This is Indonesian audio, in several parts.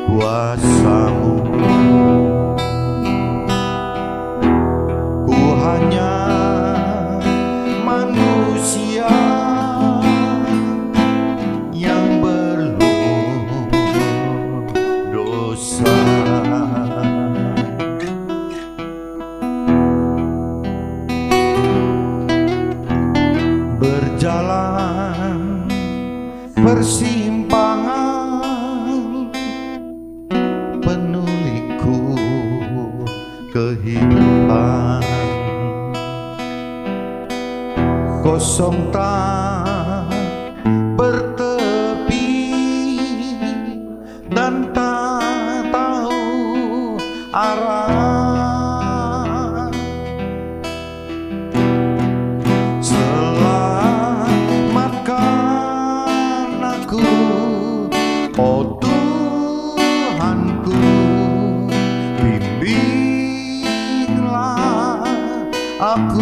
kuasamu. Ku hanya manusia yang belum dosa. Berjalan persimpangan penuh liku kehidupan, kosong tak bertepi dan tak tahu arah. Selamatkan aku, oh Tuhanku, bimbinglah aku.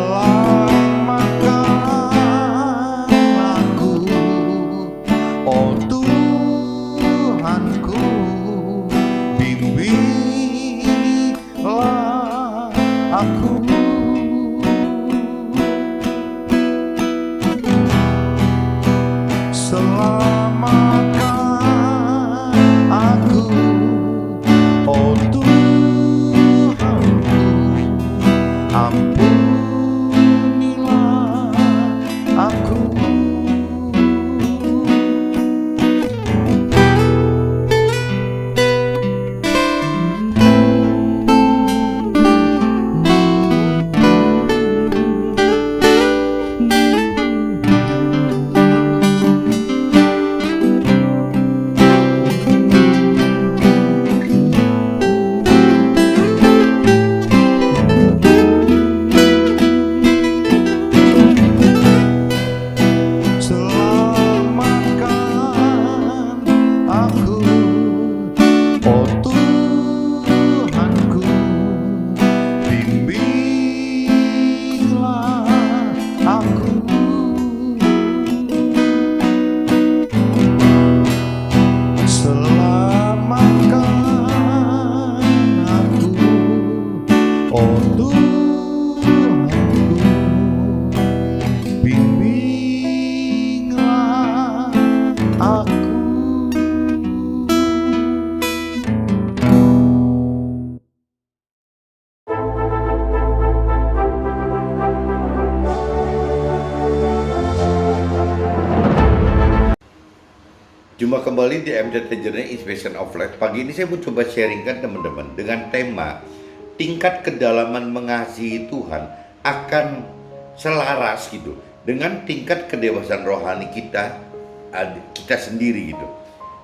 Selamatkan aku, oh Tuhanku, ampunilah aku. Jumpa kembali di MZT Journey Inspiration of Life. Pagi ini saya mau coba sharingkan teman-teman dengan tema tingkat kedalaman mengasihi Tuhan akan selaras gitu dengan tingkat kedewasaan rohani kita sendiri gitu.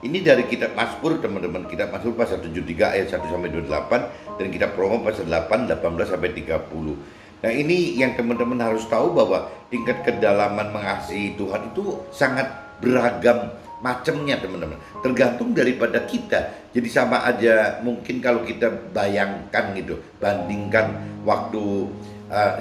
Ini dari kitab Mazmur teman-teman, kitab Mazmur pasal 73 ayat 1 sampai 28 dan kitab Roma pasal 8 18 sampai 30. Nah, ini yang teman-teman harus tahu bahwa tingkat kedalaman mengasihi Tuhan itu sangat beragam macamnya teman-teman, tergantung daripada kita. Jadi sama aja mungkin kalau kita bayangkan gitu, bandingkan waktu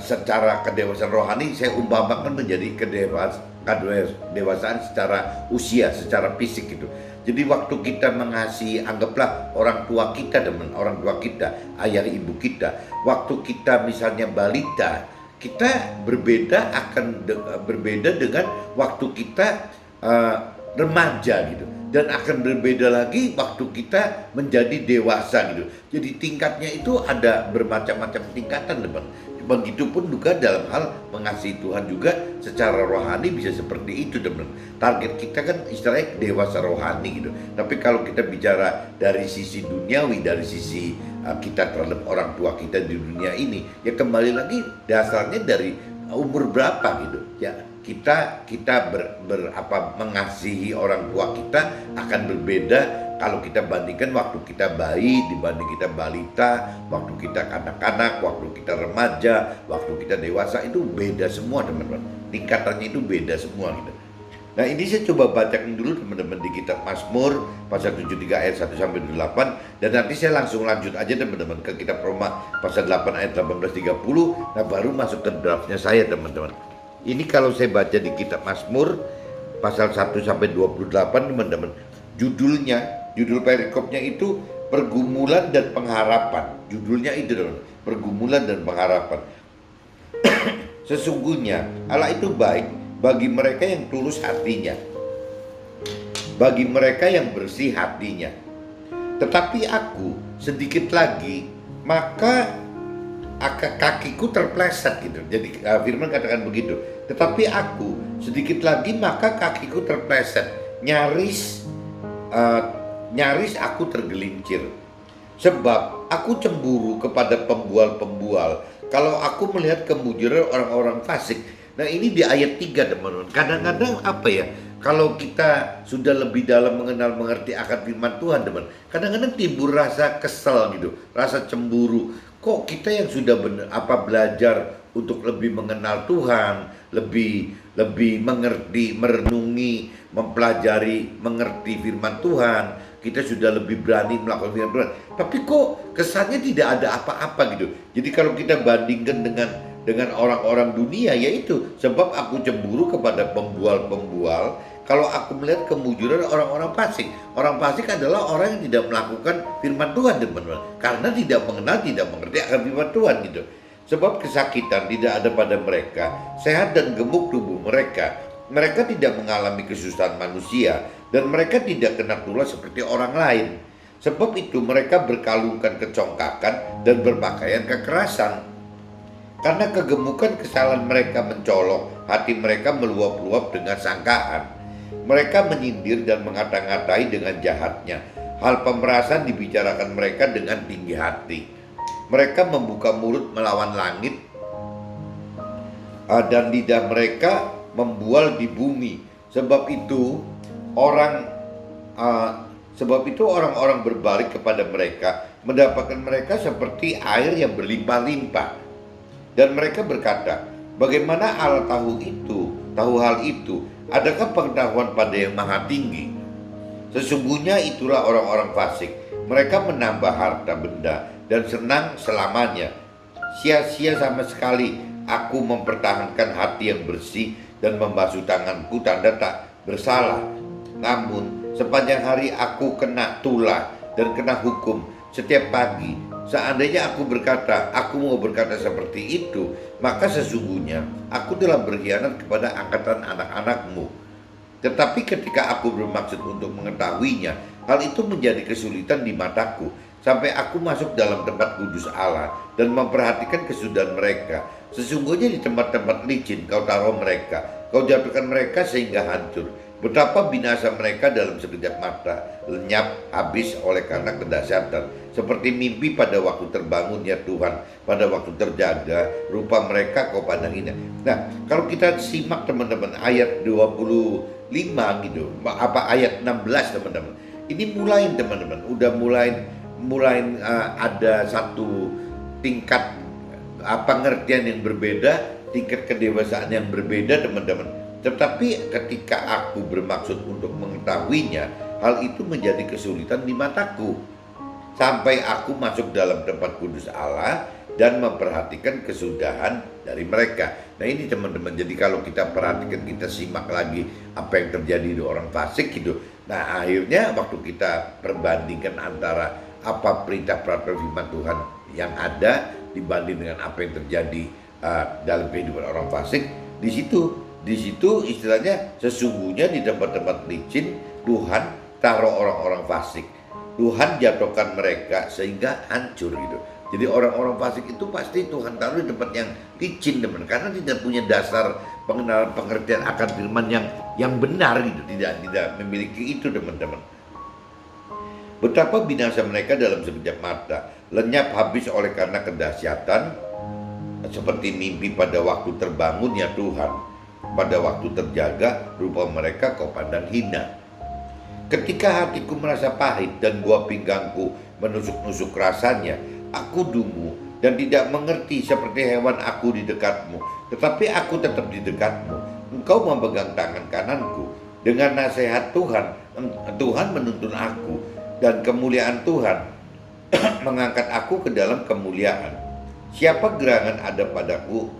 secara kedewasaan rohani, saya umpamakan menjadi kedewasaan secara usia, secara fisik gitu. Jadi waktu kita mengasihi, anggaplah orang tua kita teman, orang tua kita, ayah ibu kita, waktu kita misalnya balita, kita berbeda dengan waktu kita remaja gitu, dan akan berbeda lagi waktu kita menjadi dewasa gitu. Jadi tingkatnya itu ada bermacam-macam tingkatan teman. Begitupun juga dalam hal mengasihi Tuhan juga secara rohani bisa seperti itu teman. Target kita kan istilahnya dewasa rohani gitu. Tapi kalau kita bicara dari sisi duniawi, dari sisi kita terhadap orang tua kita di dunia ini, ya kembali lagi dasarnya dari umur berapa gitu ya. Kita mengasihi orang tua kita akan berbeda kalau kita bandingkan waktu kita bayi dibanding kita balita, waktu kita kanak-kanak, waktu kita remaja, waktu kita dewasa, itu beda semua teman-teman. Tingkatannya itu beda semua gitu. Nah, ini saya coba bacakan dulu teman-teman di kitab Mazmur pasal 73 ayat 1 sampai 8, dan nanti saya langsung lanjut aja teman-teman ke kitab Roma pasal 8 ayat 18 30. Nah, baru masuk ke draftnya saya teman-teman. Ini kalau saya baca di kitab Mazmur pasal 1 sampai 28 teman-teman. Judul perikopnya itu pergumulan dan pengharapan. Judulnya itu teman, pergumulan dan pengharapan. Sesungguhnya Allah itu baik bagi mereka yang tulus hatinya, bagi mereka yang bersih hatinya. Tetapi aku sedikit lagi maka kakiku terpleset gitu. Jadi firman katakan begitu. Tetapi aku sedikit lagi maka kakiku terpleset. Nyaris aku tergelincir. Sebab aku cemburu kepada pembual-pembual. Kalau aku melihat kemujuran orang-orang fasik. Nah ini di ayat 3 teman-teman. Kadang-kadang apa ya, kalau kita sudah lebih dalam mengerti akan firman Tuhan teman, kadang-kadang timbul rasa kesel gitu, rasa cemburu. Kok kita yang sudah belajar untuk lebih mengenal Tuhan, lebih mengerti, merenungi, mempelajari, mengerti firman Tuhan, kita sudah lebih berani melakukan firman Tuhan. Tapi kok kesannya tidak ada apa-apa gitu. Jadi kalau kita bandingkan dengan orang-orang dunia, yaitu sebab aku cemburu kepada pembual-pembual. Kalau aku melihat kemujuran orang-orang fasik. Orang fasik adalah orang yang tidak melakukan firman Tuhan, teman-teman. Karena tidak mengenal, tidak mengerti akan firman Tuhan gitu. Sebab kesakitan tidak ada pada mereka, sehat dan gemuk tubuh mereka. Mereka tidak mengalami kesusahan manusia, dan mereka tidak kena tulah seperti orang lain. Sebab itu mereka berkalungkan kecongkakan dan berpakaian kekerasan. Karena kegemukan kesalahan mereka mencolok, hati mereka meluap-luap dengan sangkaan. Mereka menyindir dan mengata-ngatai dengan jahatnya. Hal pemerasan dibicarakan mereka dengan tinggi hati. Mereka membuka mulut melawan langit, dan lidah mereka membual di bumi. Sebab itu orang-orang berbalik kepada mereka, mendapatkan mereka seperti air yang berlimpah-limpah. Dan mereka berkata, bagaimana Allah tahu hal itu? Adakah pengetahuan pada yang maha tinggi? Sesungguhnya itulah orang-orang fasik. Mereka menambah harta benda dan senang selamanya. Sia-sia sama sekali aku mempertahankan hati yang bersih dan membasuh tanganku tanda tak bersalah. Namun sepanjang hari aku kena tulah dan kena hukum setiap pagi. Seandainya aku mau berkata seperti itu, maka sesungguhnya aku telah berkhianat kepada angkatan anak-anakmu. Tetapi ketika aku bermaksud untuk mengetahuinya, hal itu menjadi kesulitan di mataku, sampai aku masuk dalam tempat kudus Allah dan memperhatikan kesudahan mereka. Sesungguhnya di tempat-tempat licin kau taruh mereka, kau jatuhkan mereka sehingga hancur. Betapa binasa mereka dalam sekejap mata, lenyap habis oleh karena kedahsyatan. Seperti mimpi pada waktu terbangun ya Tuhan, pada waktu terjaga, rupa mereka kau pandang indah. Nah, kalau kita simak teman-teman ayat 25 gitu, ayat 16 teman-teman. Ini mulai teman-teman, udah mulai ada satu tingkat pengertian yang berbeda, tingkat kedewasaan yang berbeda teman-teman. Tetapi ketika aku bermaksud untuk mengetahuinya, hal itu menjadi kesulitan di mataku. Sampai aku masuk dalam tempat kudus Allah dan memperhatikan kesudahan dari mereka. Nah ini teman-teman, jadi kalau kita perhatikan, kita simak lagi apa yang terjadi di orang fasik gitu. Nah akhirnya waktu kita perbandingkan antara apa perintah peraturan firman Tuhan yang ada dibanding dengan apa yang terjadi dalam kehidupan orang fasik, di situ istilahnya sesungguhnya di tempat-tempat licin Tuhan taruh orang-orang fasik. Tuhan jatuhkan mereka sehingga hancur gitu. Jadi orang-orang fasik itu pasti Tuhan taruh di tempat yang licin teman, karena tidak punya dasar pengenalan pengertian akan firman yang benar gitu, tidak memiliki itu teman-teman. Betapa binasa mereka dalam sekejap mata, lenyap habis oleh karena kedahsyatan, seperti mimpi pada waktu terbangun ya Tuhan. Pada waktu terjaga, rupa mereka kau pandang hina. Ketika hatiku merasa pahit dan buah pinggangku menusuk-nusuk rasanya, aku dungu dan tidak mengerti seperti hewan aku di dekatmu. Tetapi aku tetap di dekatmu. Engkau memegang tangan kananku. Dengan nasihat Tuhan menuntun aku, dan kemuliaan Tuhan mengangkat aku ke dalam kemuliaan. Siapa gerangan ada padaku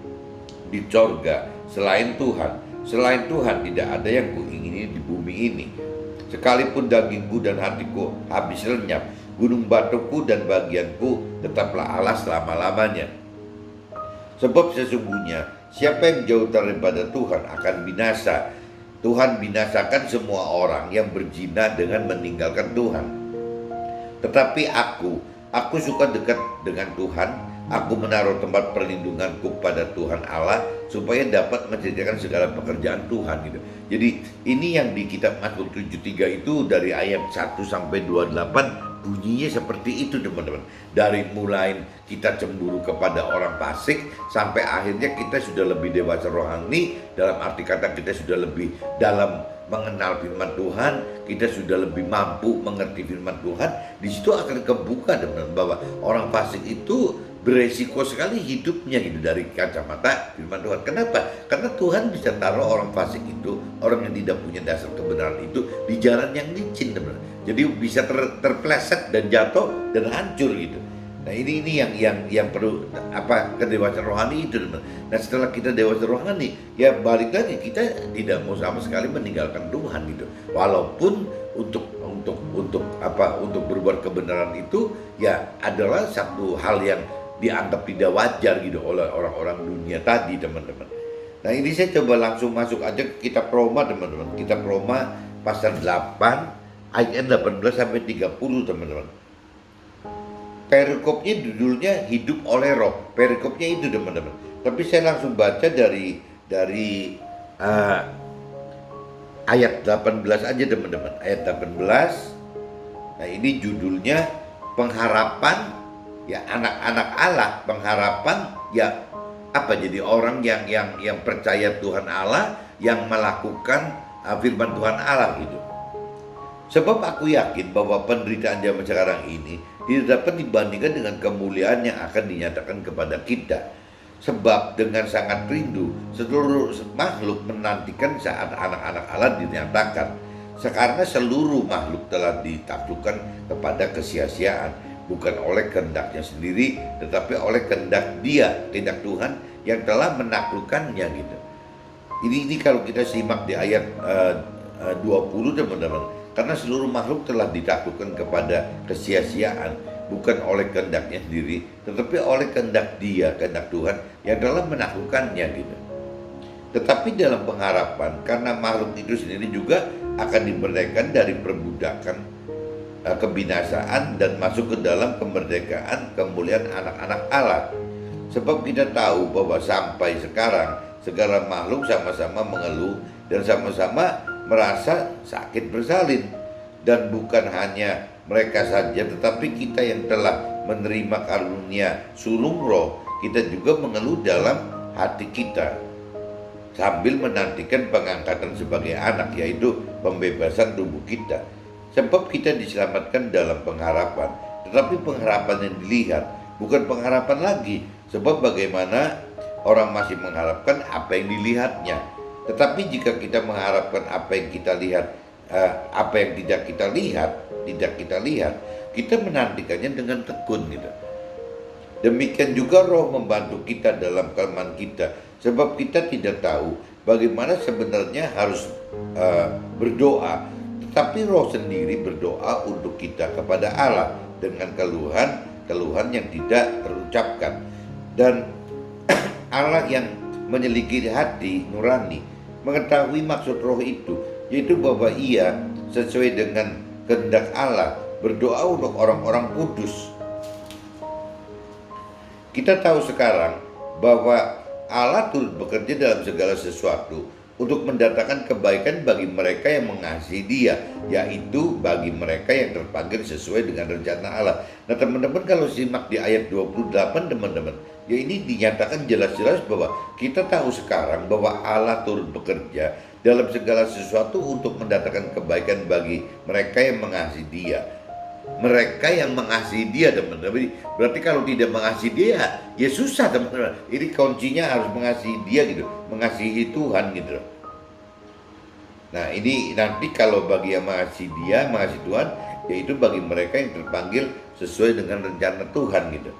di sorga selain Tuhan. Selain Tuhan tidak ada yang kuingini di bumi ini. Sekalipun dagingku dan hatiku habis lenyap, gunung batuku dan bagianku tetaplah Allah selama-lamanya. Sebab sesungguhnya siapa yang jauh daripada Tuhan akan binasa. Tuhan binasakan semua orang yang berzina dengan meninggalkan Tuhan. Tetapi aku suka dekat dengan Tuhan. Aku menaruh tempat perlindunganku pada Tuhan Allah supaya dapat mengerjakan segala pekerjaan Tuhan gitu. Jadi ini yang di kitab Mazmur 73 itu dari ayat 1 sampai 28 bunyinya seperti itu teman-teman. Dari mulai kita cemburu kepada orang fasik sampai akhirnya kita sudah lebih dewasa rohani, dalam arti kata kita sudah lebih dalam mengenal firman Tuhan, kita sudah lebih mampu mengerti firman Tuhan. Di situ akan kebuka teman-teman bahwa orang fasik itu beresiko sekali hidupnya gitu dari kacamata firman Tuhan. Kenapa? Karena Tuhan bisa taruh orang fasik itu, orang yang tidak punya dasar kebenaran itu di jalan yang licin teman-teman. Jadi bisa terpleset dan jatuh dan hancur gitu. Nah ini yang perlu kedewasaan rohani itu teman. Nah setelah kita dewasa rohani, ya balik lagi kita tidak mau sama sekali meninggalkan Tuhan gitu. Walaupun untuk berbuat kebenaran itu ya adalah satu hal yang dianggap tidak wajar gitu oleh orang-orang dunia tadi teman-teman. Nah ini saya coba langsung masuk aja ke kitab Roma teman-teman. Kitab Roma pasal 8 ayat 18 sampai 30 teman-teman. Perikopnya judulnya hidup oleh roh. Perikopnya itu teman-teman. Tapi saya langsung baca dari ayat 18 aja teman-teman. Ayat 18. Nah ini judulnya pengharapan ya anak-anak Allah, pengharapan ya jadi orang yang percaya Tuhan Allah, yang melakukan firman Tuhan Allah gitu. Sebab aku yakin bahwa penderitaan zaman sekarang ini tidak dapat dibandingkan dengan kemuliaan yang akan dinyatakan kepada kita. Sebab dengan sangat rindu seluruh makhluk menantikan saat anak-anak Allah dinyatakan. Karena seluruh makhluk telah ditaklukkan kepada kesia-siaan, bukan oleh kehendaknya sendiri, tetapi oleh kehendak Dia, kehendak Tuhan yang telah menaklukkannya gitu. Ini kalau kita simak di ayat 20 teman-teman. Karena seluruh makhluk telah ditaklukkan kepada kesia-siaan, bukan oleh kehendaknya sendiri, tetapi oleh kehendak Dia, kehendak Tuhan yang telah menaklukkannya gitu. Tetapi dalam pengharapan, karena makhluk itu sendiri juga akan dimerdekakan dari perbudakan kebinasaan dan masuk ke dalam kemerdekaan kemuliaan anak-anak Allah. Sebab kita tahu bahwa sampai sekarang segala makhluk sama-sama mengeluh dan sama-sama merasa sakit bersalin. Dan bukan hanya mereka saja, tetapi kita yang telah menerima karunia sulung roh, kita juga mengeluh dalam hati kita sambil menantikan pengangkatan sebagai anak, yaitu pembebasan tubuh kita. Sebab kita diselamatkan dalam pengharapan, tetapi pengharapan yang dilihat bukan pengharapan lagi. Sebab bagaimana orang masih mengharapkan apa yang dilihatnya. Tetapi jika kita mengharapkan apa yang kita lihat, apa yang tidak kita lihat, kita menantikannya dengan tekun gitu. Demikian juga roh membantu kita dalam kelemahan kita. Sebab kita tidak tahu bagaimana sebenarnya harus berdoa. Tapi roh sendiri berdoa untuk kita kepada Allah dengan keluhan yang tidak terucapkan. Dan Allah yang menyelidiki hati nurani mengetahui maksud roh itu, yaitu bahwa Ia sesuai dengan kehendak Allah berdoa untuk orang-orang kudus. Kita tahu sekarang bahwa Allah turut bekerja dalam segala sesuatu untuk mendatangkan kebaikan bagi mereka yang mengasihi Dia, yaitu bagi mereka yang terpanggil sesuai dengan rencana Allah. Nah teman-teman, kalau simak di ayat 28 teman-teman, ya ini dinyatakan jelas-jelas bahwa kita tahu sekarang bahwa Allah turut bekerja dalam segala sesuatu untuk mendatangkan kebaikan bagi mereka yang mengasihi Dia. Mereka yang mengasihi Dia teman-teman. Berarti kalau tidak mengasihi Dia, ya susah teman-teman. Ini kuncinya harus mengasihi Dia gitu, mengasihi Tuhan gitu. Nah ini nanti kalau bagi yang mengasihi Dia, mengasihi Tuhan, yaitu bagi mereka yang terpanggil sesuai dengan rencana Tuhan gitu.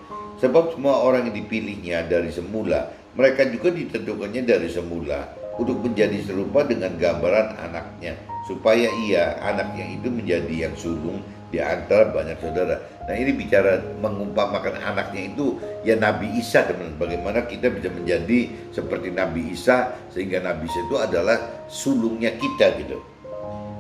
Sebab semua orang yang dipilihnya dari semula, mereka juga ditentukannya dari semula untuk menjadi serupa dengan gambaran anaknya, supaya ia, anaknya itu menjadi yang sulung di antara banyak saudara. Nah, ini bicara mengumpamakan anaknya itu ya Nabi Isa, teman. Bagaimana kita bisa menjadi seperti Nabi Isa, sehingga Nabi Isa itu adalah sulungnya kita gitu.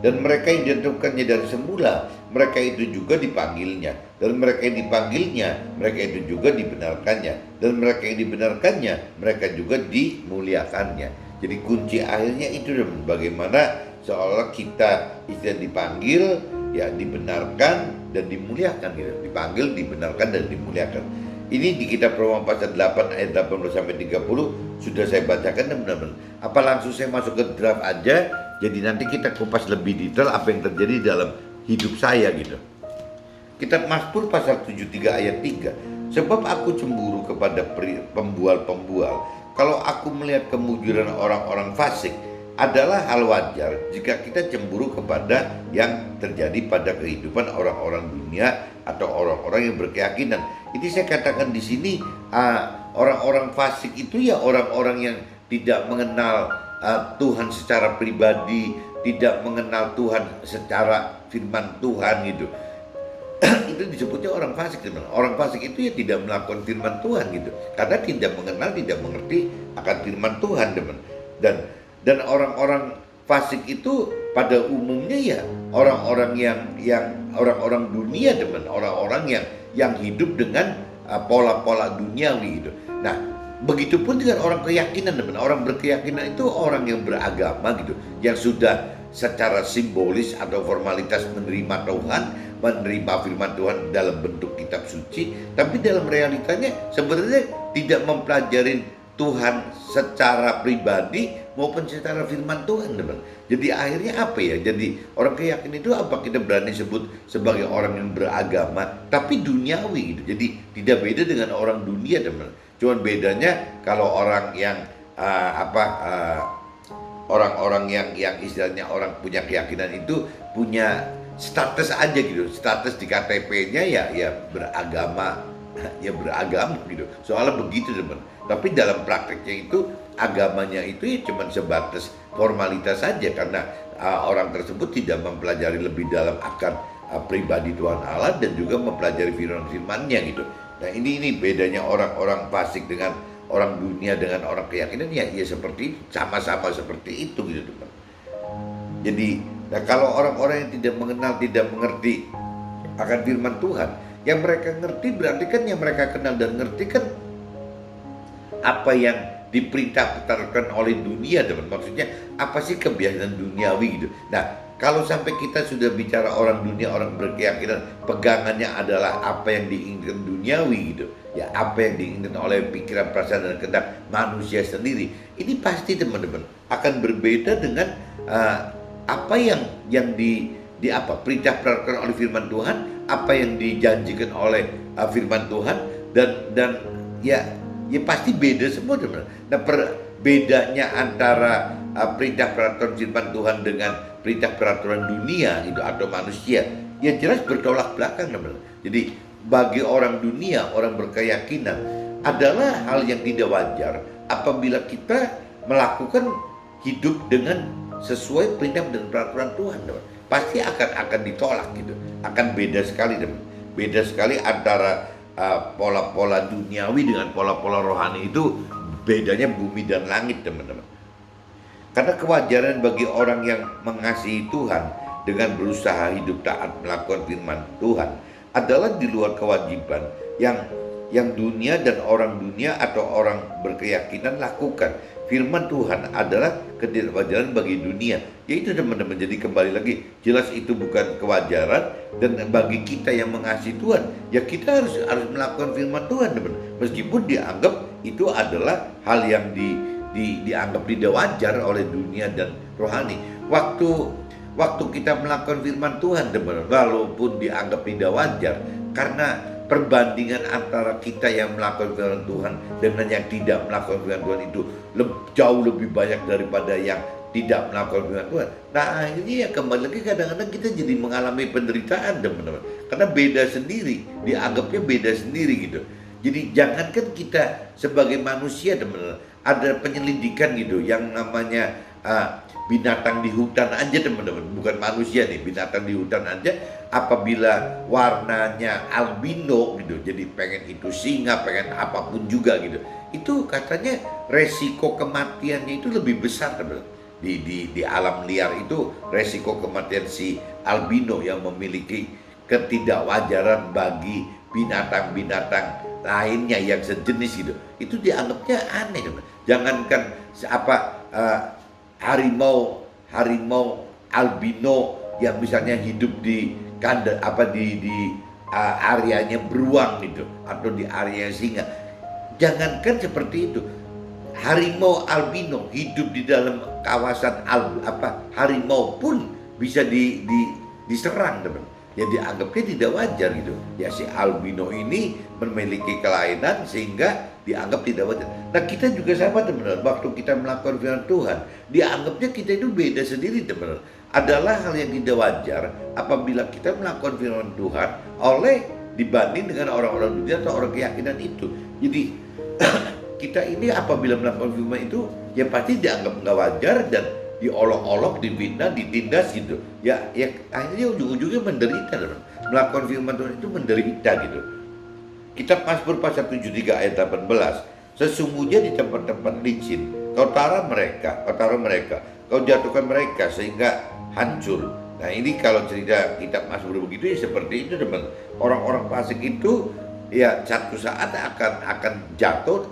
Dan mereka yang ditentukannya dari semula, mereka itu juga dipanggilnya. Dan mereka yang dipanggilnya, mereka itu juga dibenarkannya. Dan mereka yang dibenarkannya, mereka juga dimuliakannya. Jadi kunci akhirnya itu, bagaimana seolah kita istilah dipanggil, ya dibenarkan dan dimuliakan gitu. Dipanggil, dibenarkan dan dimuliakan. Ini di kitab Roma pasal 8 ayat 18 sampai 30 sudah saya bacakan, teman-teman. Apa langsung saya masuk ke draft aja? Jadi nanti kita kupas lebih detail apa yang terjadi dalam hidup saya gitu. Kitab Mazmur pasal 73 ayat 3. Sebab aku cemburu kepada pembual-pembual. Kalau aku melihat kemujuran orang-orang fasik, adalah hal wajar jika kita cemburu kepada yang terjadi pada kehidupan orang-orang dunia atau orang-orang yang berkeyakinan. Ini saya katakan di sini, orang-orang fasik itu ya orang-orang yang tidak mengenal Tuhan secara pribadi, tidak mengenal Tuhan secara firman Tuhan gitu. Itu disebutnya orang fasik, teman. Orang fasik itu ya tidak melakukan firman Tuhan gitu, karena tidak mengenal, tidak mengerti akan firman Tuhan, teman. Dan orang-orang fasik itu pada umumnya ya orang-orang yang orang-orang dunia, teman. Orang-orang yang hidup dengan pola-pola duniawi gitu. Nah, begitupun dengan orang keyakinan, teman. Orang berkeyakinan itu orang yang beragama gitu, yang sudah secara simbolis atau formalitas menerima Tuhan, menerima firman Tuhan dalam bentuk kitab suci, tapi dalam realitanya sebenarnya tidak mempelajari Tuhan secara pribadi maupun secara firman Tuhan, teman. Jadi akhirnya apa ya? Jadi orang keyakinan itu apa kita berani sebut sebagai orang yang beragama tapi duniawi gitu. Jadi tidak beda dengan orang dunia, teman. Cuman bedanya kalau orang yang orang-orang yang istilahnya orang punya keyakinan itu punya status aja gitu, status di KTP-nya ya beragama, ya beragama gitu. Soalnya begitu, teman. Tapi dalam prakteknya itu agamanya itu ya cuma sebatas formalitas saja, karena orang tersebut tidak mempelajari lebih dalam akan pribadi Tuhan Allah dan juga mempelajari firman-firmannya gitu. Nah, ini bedanya orang-orang fasik dengan orang dunia dengan orang keyakinan ya seperti sama-sama seperti itu gitu, teman. Jadi nah, kalau orang-orang yang tidak mengenal, tidak mengerti akan firman Tuhan, yang mereka ngerti berarti kan yang mereka kenal dan ngerti kan apa yang diperintahkan oleh dunia, teman. Maksudnya apa sih kebiasaan duniawi gitu. Nah, kalau sampai kita sudah bicara orang dunia, orang berkeyakinan, pegangannya adalah apa yang diinginkan duniawi gitu, ya apa yang diinginkan oleh pikiran, perasaan dan kehendak manusia sendiri, ini pasti, teman-teman, akan berbeda dengan apa yang perintah perintahkan oleh firman Tuhan, apa yang dijanjikan oleh firman Tuhan, dan ya pasti beda semua, teman. Nah, bedanya antara perintah peraturan firman Tuhan dengan perintah peraturan dunia gitu atau manusia ya jelas bertolak belakang, teman. Jadi bagi orang dunia, orang berkeyakinan, adalah hal yang tidak wajar apabila kita melakukan hidup dengan sesuai perintah dan peraturan Tuhan, teman. Pasti akan ditolak gitu, akan beda sekali, teman. Beda sekali antara pola-pola duniawi dengan pola-pola rohani, itu bedanya bumi dan langit, teman-teman. Karena kewajaran bagi orang yang mengasihi Tuhan dengan berusaha hidup taat melakukan firman Tuhan adalah di luar kewajiban yang dunia dan orang dunia atau orang berkeyakinan lakukan. Firman Tuhan adalah ketidakwajaran bagi dunia, yaitu, teman-teman. Jadi kembali lagi, jelas itu bukan kewajaran, dan bagi kita yang mengasihi Tuhan ya kita harus melakukan firman Tuhan, teman. Meskipun dianggap itu adalah hal yang dianggap tidak wajar oleh dunia dan rohani. Waktu kita melakukan firman Tuhan, teman, walaupun dianggap tidak wajar, karena perbandingan antara kita yang melakukan firman Tuhan dengan yang tidak melakukan firman Tuhan itu jauh lebih banyak daripada yang tidak melakukan firman Tuhan. Nah, akhirnya ya kembali lagi, kadang-kadang kita jadi mengalami penderitaan, teman-teman, karena beda sendiri, dianggapnya beda sendiri gitu. Jadi jangankan kita sebagai manusia teman-teman, ada penyelidikan gitu yang namanya binatang di hutan aja teman-teman, bukan manusia nih, binatang di hutan aja apabila warnanya albino gitu, jadi pengen itu singa, pengen apapun juga gitu, itu katanya resiko kematiannya itu lebih besar teman-teman. Di alam liar itu resiko kematian si albino yang memiliki ketidakwajaran bagi binatang-binatang lainnya yang sejenis gitu, itu dianggapnya aneh teman. Jangankan apa harimau harimau albino yang misalnya hidup di kandang apa di areanya beruang gitu atau di area singa, jangankan seperti itu, harimau albino hidup di dalam kawasan harimau pun bisa diserang teman. Ya dianggapnya tidak wajar gitu. Ya si albino ini memiliki kelainan sehingga dianggap tidak wajar. Nah kita juga sama teman-teman, waktu kita melakukan firman Tuhan, dianggapnya kita itu beda sendiri teman-teman. Adalah hal yang tidak wajar apabila kita melakukan firman Tuhan oleh dibanding dengan orang-orang dunia atau orang keyakinan itu. Jadi kita ini apabila melakukan firman itu ya pasti dianggap nggak wajar dan diolok-olok, dibina, ditindas gitu. Ya akhirnya ujung-ujungnya menderita teman. Melakukan firman Tuhan itu menderita gitu. Kitab Mazmur pasal 73 ayat 18. Sesungguhnya di tempat-tempat licin kau taruh mereka, kau jatuhkan mereka sehingga hancur. Nah ini kalau cerita kitab Mazmur begitu ya seperti itu teman. Orang-orang fasik itu ya satu saat akan jatuh,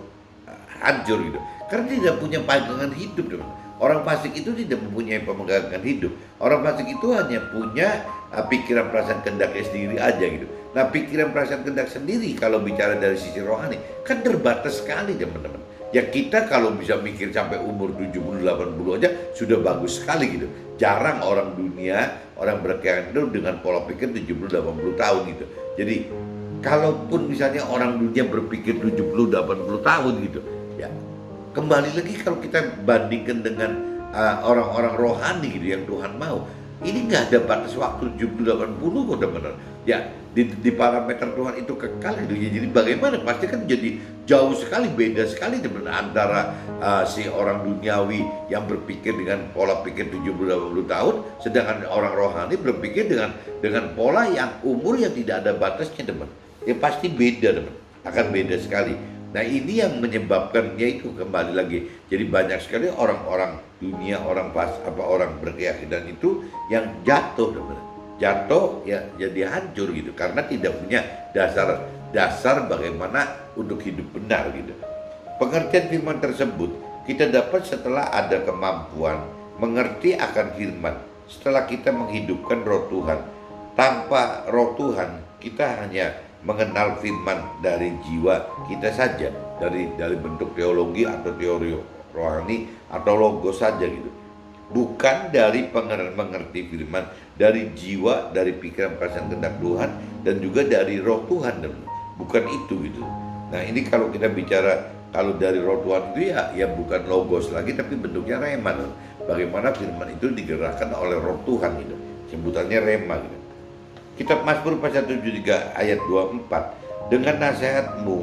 hancur gitu. Karena tidak punya pegangan hidup teman. Orang fasik itu tidak mempunyai pemegangan hidup. Orang fasik itu hanya punya pikiran perasaan kehendaknya sendiri aja gitu. Nah pikiran perasaan kehendak sendiri kalau bicara dari sisi rohani kan terbatas sekali teman-teman. Ya kita kalau bisa mikir sampai umur 70-80 aja sudah bagus sekali gitu. Jarang orang dunia, orang berkeyakinan itu dengan pola pikir 70-80 tahun gitu. Jadi kalaupun misalnya orang dunia berpikir 70-80 tahun gitu, ya kembali lagi kalau kita bandingkan dengan orang-orang rohani gitu yang Tuhan mau, ini nggak ada batas waktu 70-80 kok teman-teman. Ya di parameter Tuhan itu kekal gitu ya. Jadi bagaimana pasti kan jadi jauh sekali, beda sekali teman antara si orang duniawi yang berpikir dengan pola pikir 70-80 tahun, sedangkan orang rohani berpikir dengan pola yang umur yang tidak ada batasnya teman. Ya pasti beda teman, akan beda sekali. Nah ini yang menyebabkan yaitu kembali lagi. Jadi banyak sekali orang-orang dunia, orang berkeyakinan itu yang jatuh teman. Jatuh ya jadi hancur gitu karena tidak punya dasar bagaimana untuk hidup benar gitu. Pengertian firman tersebut kita dapat setelah ada kemampuan mengerti akan firman, setelah kita menghidupkan roh Tuhan. Tanpa roh Tuhan kita hanya mengenal firman dari jiwa kita saja, dari bentuk teologi atau teori rohani atau logos saja gitu. Bukan dari mengerti firman dari jiwa, dari pikiran perasaan kehendak Tuhan dan juga dari roh Tuhan, bukan itu gitu. Nah ini kalau kita bicara kalau dari roh Tuhan itu ya bukan logos lagi tapi bentuknya rema. Bagaimana firman itu digerakkan oleh roh Tuhan gitu, sebutannya rema gitu. Kitab Mazmur pasal 73 ayat 24. Dengan nasihatmu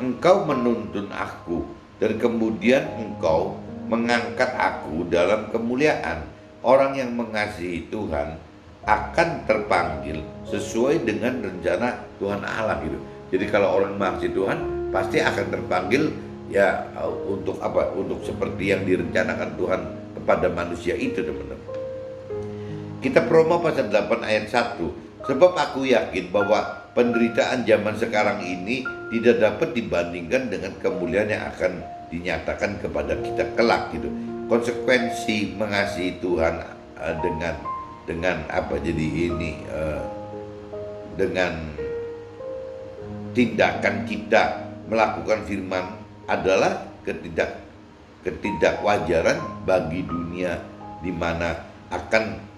engkau menuntun aku dan kemudian engkau mengangkat aku dalam kemuliaan. Orang yang mengasihi Tuhan akan terpanggil sesuai dengan rencana Tuhan Allah gitu. Jadi kalau orang mengasihi Tuhan pasti akan terpanggil ya untuk apa? Untuk seperti yang direncanakan Tuhan kepada manusia itu teman-teman. Kitab Roma pasal 8 ayat 1. Sebab aku yakin bahwa penderitaan zaman sekarang ini tidak dapat dibandingkan dengan kemuliaan yang akan dinyatakan kepada kita kelak gitu. Konsekuensi mengasihi Tuhan dengan apa jadi ini dengan tindakan kita melakukan firman adalah ketidakwajaran bagi dunia di mana akan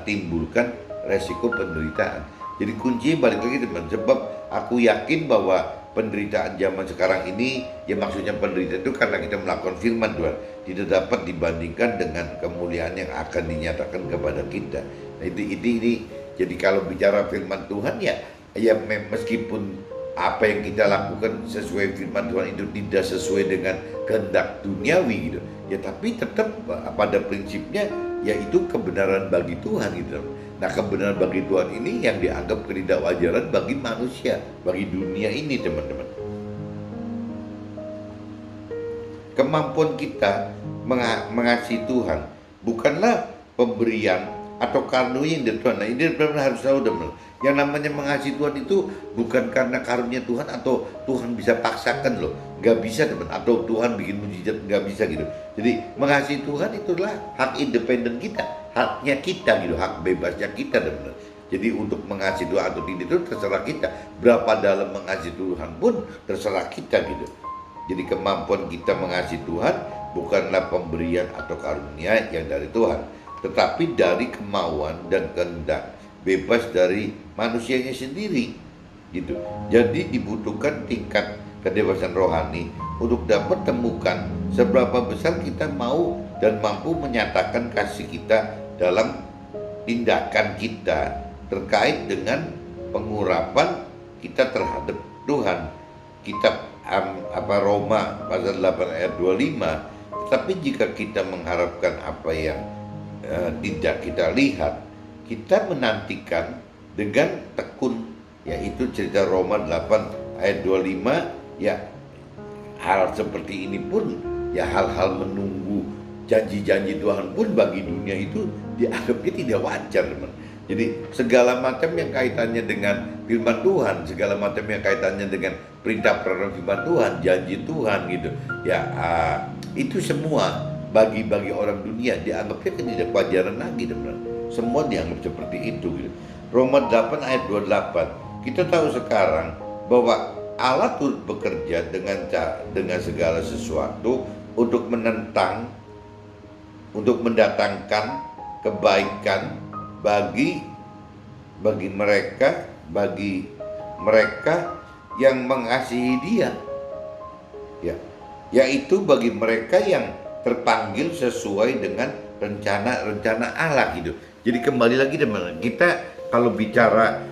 timbulkan resiko penderitaan. Jadi kuncinya balik lagi teman, sebab aku yakin bahwa penderitaan zaman sekarang ini ya maksudnya penderitaan itu karena kita melakukan firman Tuhan tidak dapat dibandingkan dengan kemuliaan yang akan dinyatakan kepada kita. Nah, ini jadi kalau bicara firman Tuhan ya meskipun apa yang kita lakukan sesuai firman Tuhan itu tidak sesuai dengan kehendak duniawi gitu ya, tapi tetap pada prinsipnya yaitu kebenaran bagi Tuhan gitu. Nah, kebenaran bagi Tuhan ini yang dianggap ketidakwajaran bagi manusia, bagi dunia ini, teman-teman. Kemampuan kita mengasihi Tuhan bukanlah pemberian atau karunia yang dari Tuhan. Nah, ini benar-benar harus tahu, teman-teman. Yang namanya mengasihi Tuhan itu bukan karena karunia Tuhan atau Tuhan bisa paksakan loh. Nggak bisa, teman. Atau Tuhan bikin mujizat, nggak bisa gitu. Jadi mengasihi Tuhan itulah hak independen kita, haknya kita gitu, hak bebasnya kita, teman. Jadi untuk mengasihi Tuhan atau tidak itu terserah kita. Berapa dalam mengasihi Tuhan pun terserah kita gitu. Jadi kemampuan kita mengasihi Tuhan bukanlah pemberian atau karunia yang dari Tuhan, tetapi dari kemauan dan kehendak bebas dari manusianya sendiri gitu. Jadi dibutuhkan tingkat kedewasaan rohani untuk dapat temukan seberapa besar kita mau dan mampu menyatakan kasih kita dalam tindakan kita terkait dengan pengurapan kita terhadap Tuhan. Kitab Roma pasal 8 ayat 25. Tapi jika kita mengharapkan apa yang tidak kita lihat, kita menantikan dengan tekun, yaitu cerita Roma 8 ayat 25, ya hal seperti ini pun, ya hal-hal menunggu janji-janji Tuhan pun bagi dunia itu dianggapnya tidak wajar, teman. Jadi segala macam yang kaitannya dengan firman Tuhan, segala macam yang kaitannya dengan perintah firman Tuhan, janji Tuhan gitu, ya itu semua bagi orang dunia dianggapnya ketidakwajaran lagi, teman. Semua dianggap seperti itu gitu. Roma 8 ayat 28. Kita tahu sekarang bahwa Allah turut bekerja dengan segala sesuatu untuk menentang, untuk mendatangkan kebaikan bagi mereka yang mengasihi Dia. Ya, yaitu bagi mereka yang terpanggil sesuai dengan rencana Allah gitu. Jadi kembali lagi, teman-teman, kita kalau bicara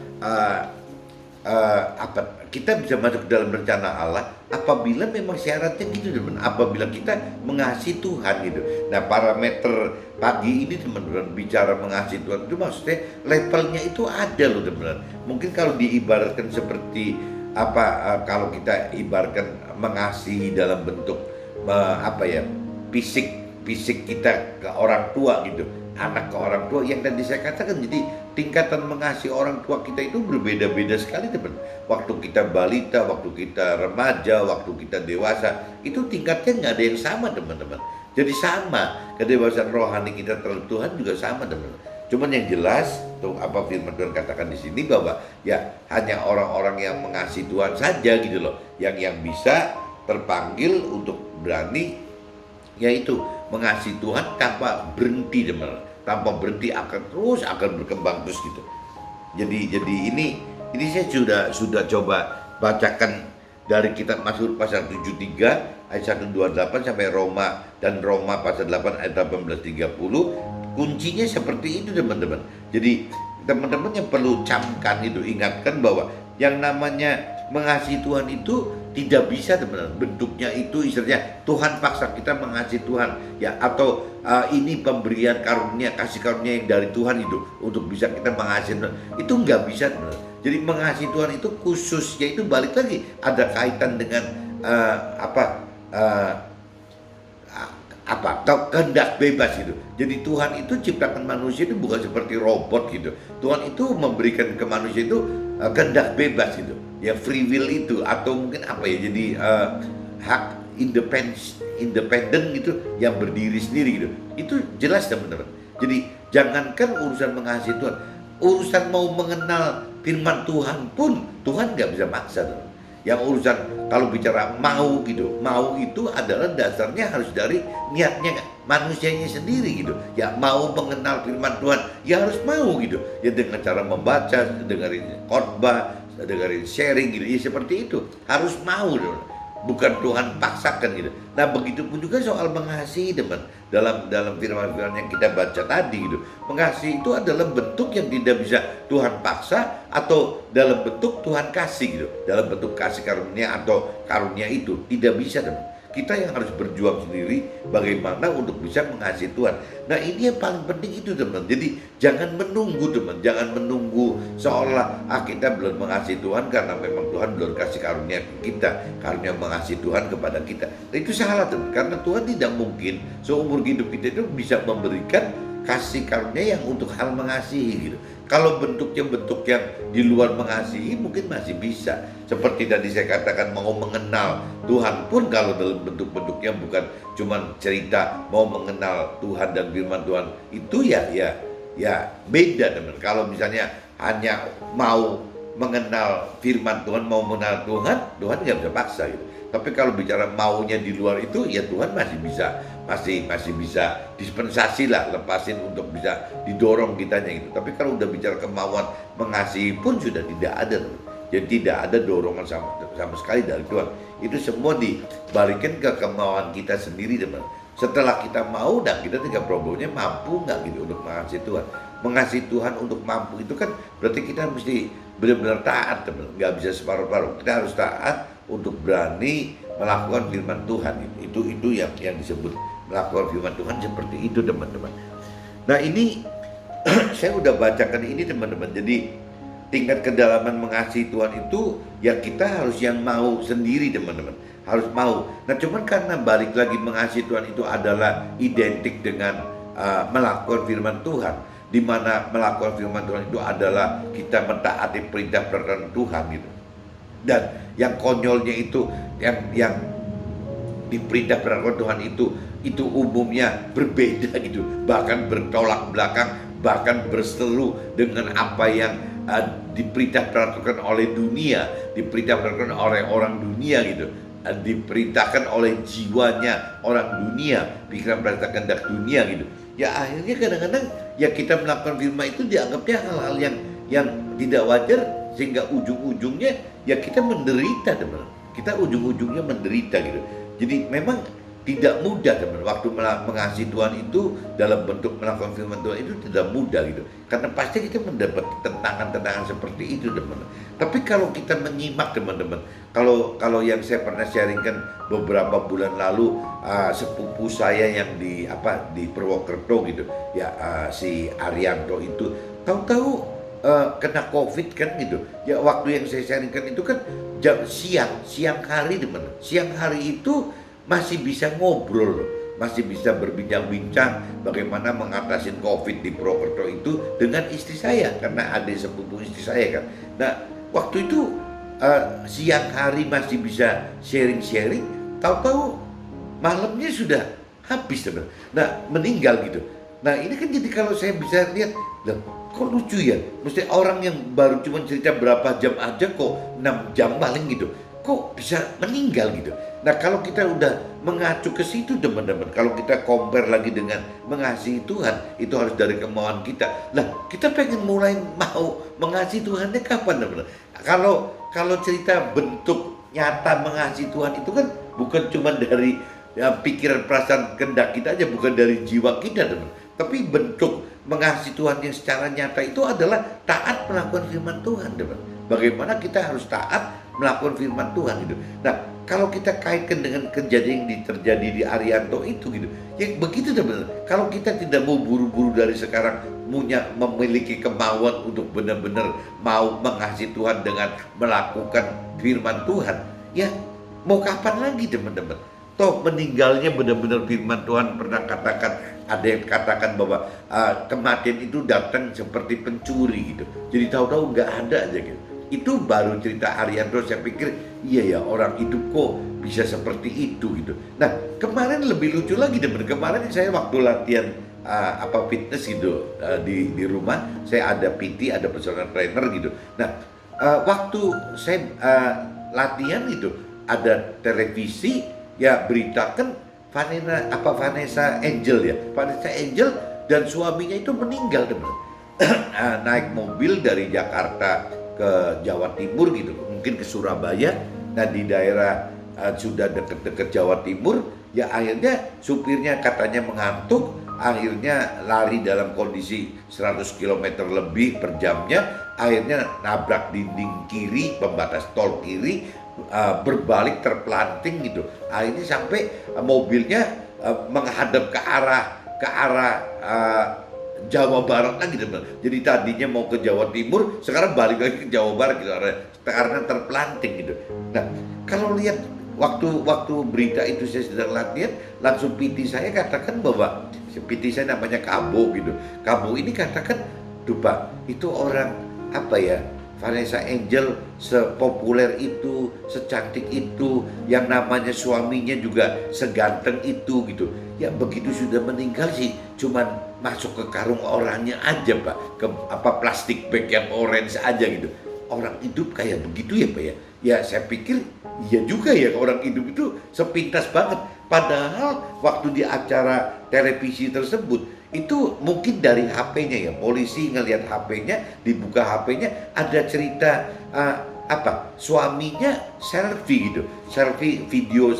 kita bisa masuk ke dalam rencana Allah apabila memang syaratnya gitu, teman. Apabila kita mengasihi Tuhan gitu. Nah, parameter pagi ini, teman-teman, bicara mengasihi Tuhan itu maksudnya levelnya itu ada loh, teman-teman. Mungkin kalau diibaratkan seperti kalau kita ibaratkan mengasihi dalam bentuk fisik kita ke orang tua gitu, anak ke orang tua, yang tadi saya katakan. Jadi tingkatan mengasihi orang tua kita itu berbeda-beda sekali, teman. Waktu kita balita, waktu kita remaja, waktu kita dewasa, itu tingkatnya nggak ada yang sama, teman-teman. Jadi sama, kedewasaan rohani kita terhadap Tuhan juga sama, teman. Cuman yang jelas tuh apa firman Tuhan katakan di sini, bahwa ya hanya orang-orang yang mengasihi Tuhan saja gitu loh, yang bisa terpanggil untuk berani, yaitu mengasihi Tuhan tanpa berhenti, teman. Tanpa berhenti akan berkembang terus gitu. Jadi ini saya sudah coba bacakan dari kitab Mazmur pasal 73 ayat 128 sampai Roma pasal 8 ayat 18-30. Kuncinya seperti itu, teman-teman. Jadi teman-teman yang perlu camkan itu, ingatkan bahwa yang namanya mengasihi Tuhan itu tidak bisa, teman-teman, bentuknya itu istilahnya Tuhan paksa kita mengasihi Tuhan ya, atau ini pemberian karunia, kasih karunia yang dari Tuhan itu untuk bisa kita mengasihi Tuhan. Itu nggak bisa, teman-teman. Jadi mengasihi Tuhan itu khususnya itu balik lagi ada kaitan dengan kehendak bebas gitu. Jadi Tuhan itu ciptakan manusia itu bukan seperti robot gitu. Tuhan itu memberikan ke manusia itu kehendak bebas gitu. Ya free will itu, atau mungkin jadi hak independen gitu, yang berdiri sendiri gitu. Itu jelas, teman-teman. Jadi jangankan urusan mengasihi Tuhan, urusan mau mengenal firman Tuhan pun Tuhan nggak bisa maksa, teman. Yang urusan kalau bicara mau gitu, mau itu adalah dasarnya harus dari niatnya manusianya sendiri gitu. Ya mau mengenal firman Tuhan, ya harus mau gitu. Ya dengan cara membaca, dengerin khotbah, dengerin sharing gitu, ya seperti itu. Harus mau gitu. bukan Tuhan paksakan gitu. Nah begitu pun juga soal mengasihi teman, dalam firman-firman yang kita baca tadi gitu. Mengasihi itu adalah bentuk yang tidak bisa Tuhan paksa atau dalam bentuk Tuhan kasih gitu, dalam bentuk kasih karunia atau karunia itu tidak bisa teman. Kita yang harus berjuang sendiri bagaimana untuk bisa mengasihi Tuhan. Nah ini yang paling penting itu teman. Jadi jangan menunggu teman, jangan menunggu seolah kita belum mengasihi Tuhan karena memang Tuhan belum kasih karunia kita, karunia mengasihi Tuhan kepada kita. Nah, itu salah teman, karena Tuhan tidak mungkin seumur hidup kita itu bisa memberikan kasih karunia yang untuk hal mengasihi gitu. Kalau bentuknya bentuk yang di luar mengasihi mungkin masih bisa. Seperti tadi saya katakan, mau mengenal Tuhan pun kalau dalam bentuk-bentuknya bukan cuma cerita mau mengenal Tuhan dan firman Tuhan, itu ya beda teman. Kalau misalnya hanya mau mengenal firman Tuhan, mau mengenal Tuhan nggak bisa paksa gitu. Tapi kalau bicara maunya di luar itu, ya Tuhan masih bisa dispensasi lah, lepasin untuk bisa didorong kitanya gitu. Tapi kalau udah bicara kemauan mengasihi pun sudah tidak ada. Jadi tidak ada dorongan sama sekali dari Tuhan. Itu semua dibalikin ke kemauan kita sendiri teman. Setelah kita mau, dan kita tinggal problemnya mampu nggak gitu untuk mengasihi Tuhan. Mengasihi Tuhan untuk mampu itu kan berarti kita mesti benar-benar taat teman. Nggak bisa separuh-paruh. Kita harus taat untuk berani melakukan firman Tuhan. Itu yang disebut melakukan firman Tuhan seperti itu teman-teman. Nah ini saya udah bacakan ini teman-teman. Jadi tingkat kedalaman mengasihi Tuhan itu ya kita harus yang mau sendiri teman-teman, harus mau. Nah cuman karena balik lagi mengasihi Tuhan itu adalah identik dengan melakukan firman Tuhan, di mana melakukan firman Tuhan itu adalah kita mentaati perintah-perintah Tuhan gitu. Dan yang konyolnya itu yang diperintah-perintah Tuhan itu umumnya berbeda gitu, bahkan bertolak belakang, bahkan berseteru dengan apa yang diperintahkan oleh dunia, diperintahkan oleh orang dunia gitu, diperintahkan oleh jiwanya orang dunia, pikiran perintah kehendak dunia gitu. Ya akhirnya kadang-kadang ya kita melakukan firman itu dianggapnya hal-hal yang tidak wajar, sehingga ujung-ujungnya ya kita menderita teman. Kita ujung-ujungnya menderita gitu. Jadi memang tidak mudah teman. Waktu mengasihi Tuhan itu dalam bentuk melakukan firman Tuhan itu tidak mudah gitu. Karena pasti kita mendapat tentangan-tentangan seperti itu teman. Tapi kalau kita menyimak teman-teman, kalau yang saya pernah sharingkan beberapa bulan lalu, sepupu saya yang di Purwokerto gitu, ya si Arianto itu tahu-tahu kena COVID kan gitu. Ya waktu yang saya sharingkan itu kan jam siang hari teman. Siang hari itu masih bisa ngobrol loh, masih bisa berbincang-bincang bagaimana mengatasi COVID di Purwokerto itu dengan istri saya, karena ada sepupu istri saya kan. Nah waktu itu siang hari masih bisa sharing-sharing, tahu-tahu malamnya sudah habis teman. Nah meninggal gitu. Nah ini kan jadi kalau saya bisa lihat, kok lucu ya, mesti orang yang baru cuma cerita berapa jam aja kok 6 jam paling gitu, kok bisa meninggal gitu. Nah kalau kita udah mengacu ke situ teman-teman, kalau kita compare lagi dengan mengasihi Tuhan, itu harus dari kemauan kita. Nah kita pengen mulai mau mengasihi Tuhannya kapan teman-teman? Kalau cerita bentuk nyata mengasihi Tuhan itu kan bukan cuma dari pikiran perasaan kehendak kita aja, bukan dari jiwa kita teman. Tapi bentuk mengasihi Tuhan yang secara nyata itu adalah taat melakukan firman Tuhan teman. Bagaimana kita harus taat melakukan firman Tuhan gitu. Nah kalau kita kaitkan dengan kejadian yang terjadi di Arianto itu gitu, ya begitu teman. Kalau kita tidak mau buru-buru dari sekarang memiliki kemauan untuk benar-benar mau mengasihi Tuhan dengan melakukan firman Tuhan, ya mau kapan lagi teman-teman? Toh meninggalnya benar-benar firman Tuhan pernah katakan, ada yang katakan bahwa kematian itu datang seperti pencuri gitu. Jadi tahu-tahu nggak ada aja gitu. Itu baru cerita Arianto, saya pikir iya ya orang hidup kok bisa seperti itu gitu. Nah kemarin lebih lucu lagi teman. Kemarin saya waktu latihan fitness gitu di rumah, saya ada PT, ada personal trainer gitu. Nah waktu saya latihan itu ada televisi ya beritakan Vanessa Angel dan suaminya itu meninggal teman. Naik mobil dari Jakarta ke Jawa Timur gitu, mungkin ke Surabaya. Nah di daerah sudah deket-deket Jawa Timur, ya akhirnya supirnya katanya mengantuk, akhirnya lari dalam kondisi 100 km lebih per jamnya, akhirnya nabrak dinding kiri, pembatas tol kiri, berbalik terpelanting gitu. Akhirnya sampai mobilnya menghadap ke arah Jawa Barat lagi teman. Jadi tadinya mau ke Jawa Timur, sekarang balik lagi ke Jawa Barat gitu karena terpelanting gitu. Nah, kalau lihat waktu berita itu saya sedang latihan, langsung PT saya katakan bahwa PT saya namanya Kabo gitu. Kabo ini katakan, "Duh Pak, itu orang apa ya? Vanessa Angel sepopuler itu, secantik itu, yang namanya suaminya juga seganteng itu gitu. Ya begitu sudah meninggal sih, cuman masuk ke karung orangnya aja Pak, ke plastik bag yang orange aja gitu. Orang hidup kayak begitu ya Pak ya. Ya saya pikir iya juga ya, orang hidup itu sepintas banget. Padahal waktu di acara televisi tersebut itu mungkin dari HP-nya ya, polisi ngelihat HP-nya, dibuka HP-nya ada cerita suaminya selfie gitu, video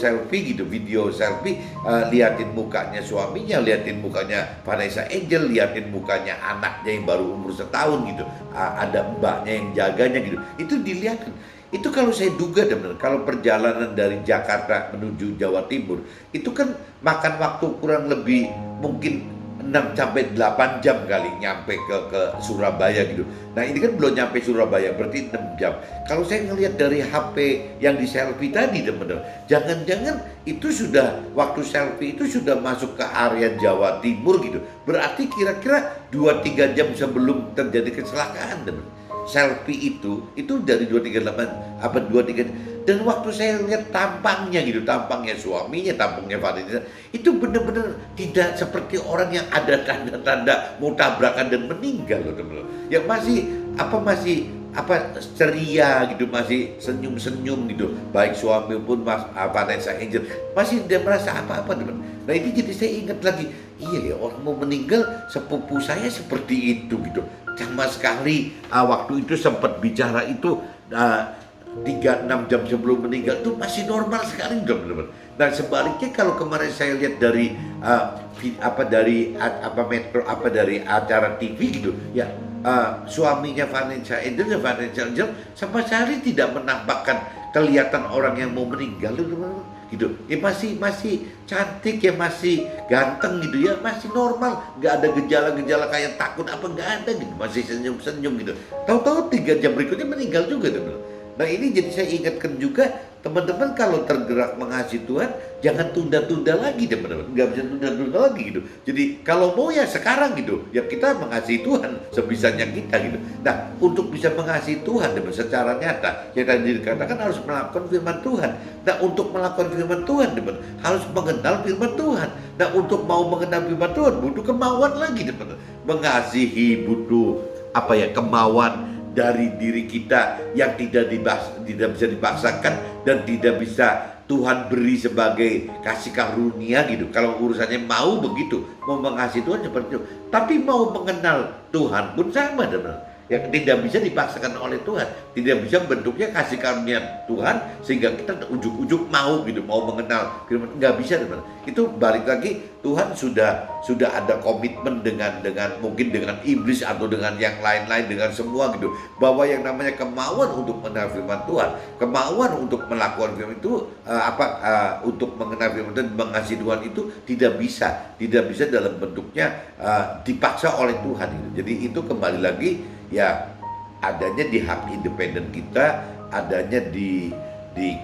selfie, liatin mukanya suaminya, liatin mukanya Vanessa Angel, liatin mukanya anaknya yang baru umur setahun gitu, ada mbaknya yang jaganya gitu, itu dilihatin. Itu kalau saya duga benar, kalau perjalanan dari Jakarta menuju Jawa Timur itu kan makan waktu kurang lebih mungkin 6 sampai 8 jam kali nyampe ke Surabaya gitu. Nah ini kan belum nyampe Surabaya, berarti 6 jam. Kalau saya ngelihat dari HP yang di selfie tadi teman-teman, jangan-jangan itu sudah, waktu selfie itu sudah masuk ke area Jawa Timur gitu. Berarti kira-kira 2-3 jam sebelum terjadi kecelakaan teman. Selfie itu dari 238 apa 23, dan waktu saya lihat tampangnya gitu, tampangnya suaminya, tampangnya Vanessa itu benar-benar tidak seperti orang yang ada tanda-tanda mau tabrakan dan meninggal loh teman-teman. Ya masih ceria gitu, masih senyum-senyum gitu, baik suami pun Vanessa Angel masih tidak merasa apa-apa teman. Nah ini jadi saya ingat lagi, iya ya, orang mau meninggal sepupu saya seperti itu gitu. Sama sekali waktu itu sempat bicara itu 3-6 jam sebelum meninggal itu masih normal sekali teman-teman. Nah sebaliknya kalau kemarin saya lihat dari dari acara TV gitu ya, suaminya Vanessa Angel sama sekali tidak menampakkan kelihatan orang yang mau meninggal teman-teman gitu. Ya masih cantik ya, masih ganteng gitu ya, masih normal, nggak ada gejala-gejala kayak takut apa, nggak ada gitu, masih senyum-senyum gitu. Tahu-tahu 3 jam berikutnya meninggal juga teman-teman. Nah ini jadi saya ingatkan juga teman-teman, kalau tergerak mengasihi Tuhan jangan tunda-tunda lagi teman-teman, nggak bisa tunda-tunda lagi gitu. Jadi kalau mau ya sekarang gitu, ya kita mengasihi Tuhan sebisanya kita gitu. Nah untuk bisa mengasihi Tuhan teman secara nyata, yang tadi dikatakan harus melakukan firman Tuhan. Nah untuk melakukan firman Tuhan teman harus mengenal firman Tuhan. Nah untuk mau mengenal firman Tuhan butuh kemauan lagi teman. Mengasihi butuh kemauan dari diri kita yang tidak bisa dipaksakan dan tidak bisa Tuhan beri sebagai kasih karunia gitu. Kalau urusannya mau begitu, mau mengasihi Tuhan seperti itu. Tapi mau mengenal Tuhan pun sama teman. Yang tidak bisa dipaksakan oleh Tuhan, tidak bisa bentuknya kasih karunia Tuhan sehingga kita ujuk-ujuk mau gitu, mau mengenal firman, nggak bisa teman. Itu balik lagi, Tuhan sudah ada komitmen dengan mungkin dengan iblis atau dengan yang lain-lain, dengan semua gitu, bahwa yang namanya kemauan untuk mengenal firman Tuhan, kemauan untuk melakukan firman itu untuk mengenal firman Tuhan, mengasihi Tuhan itu tidak bisa dalam bentuknya dipaksa oleh Tuhan gitu. Jadi itu kembali lagi ya, adanya di hak independen kita, adanya di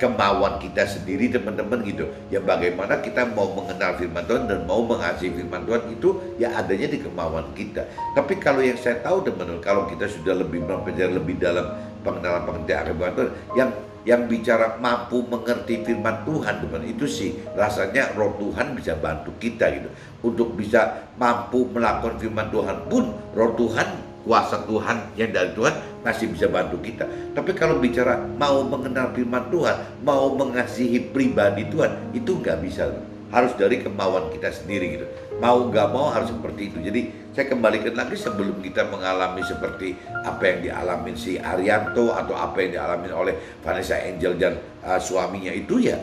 kemauan kita sendiri teman-teman gitu. Ya bagaimana kita mau mengenal firman Tuhan dan mau mengasihi firman Tuhan itu ya adanya di kemauan kita. Tapi kalau yang saya tahu teman-teman, kalau kita sudah lebih mempelajari lebih dalam pengenalan firman Tuhan, yang bicara mampu mengerti firman Tuhan teman, itu sih rasanya Roh Tuhan bisa bantu kita gitu. Untuk bisa mampu melakukan firman Tuhan pun Roh Tuhan, kuasa Tuhan yang dari Tuhan masih bisa bantu kita. Tapi kalau bicara mau mengenal firman Tuhan, mau mengasihi pribadi Tuhan, itu nggak bisa. harus dari kemauan kita sendiri gitu. Mau nggak mau harus seperti itu. Jadi saya kembalikan lagi, sebelum kita mengalami seperti apa yang dialami si Arianto atau apa yang dialami oleh Vanessa Angel dan suaminya itu, ya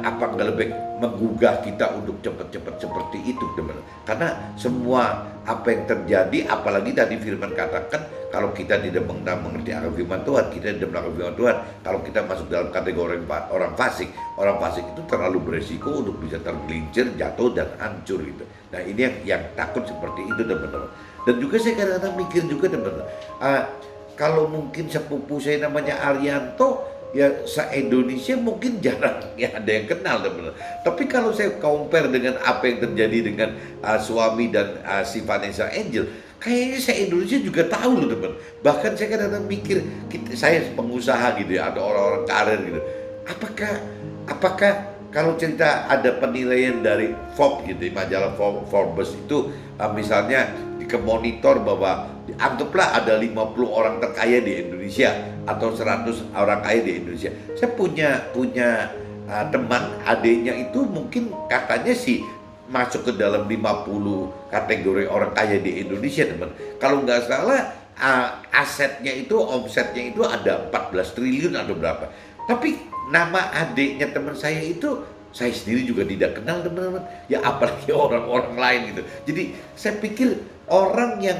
apa nggak lebih menggugah kita untuk cepat-cepat seperti itu, teman. Karena semua apa yang terjadi, apalagi tadi firman katakan, kalau kita tidak mengerti akan firman Tuhan, kita tidak melakukan firman Tuhan, kalau kita masuk dalam kategori orang fasik itu terlalu beresiko untuk bisa tergelincir, jatuh dan hancur gitu. Nah ini yang takut seperti itu, teman-teman. Dan juga saya kadang-kadang mikir juga, teman-teman, kalau mungkin sepupu saya namanya Arianto, ya se-Indonesia mungkin jarang ya ada yang kenal, teman-teman. Tapi kalau saya compare dengan apa yang terjadi dengan suami dan si Vanessa Angel, kayaknya se-Indonesia juga tahu loh, teman. Bahkan saya kadang-kadang mikir, saya pengusaha gitu ya, ada orang-orang karir gitu. Apakah kalau cerita ada penilaian dari Forbes gitu, majalah Forbes itu misalnya monitor bahwa anggaplah ada 50 orang terkaya di Indonesia atau 100 orang kaya di Indonesia. Saya punya teman, adiknya itu mungkin katanya sih masuk ke dalam 50 kategori orang kaya di Indonesia, teman. Kalau nggak salah asetnya itu, omsetnya itu ada 14 triliun atau berapa. Tapi nama adiknya teman saya itu saya sendiri juga tidak kenal, teman-teman. Ya apalagi orang-orang lain gitu. Jadi saya pikir orang yang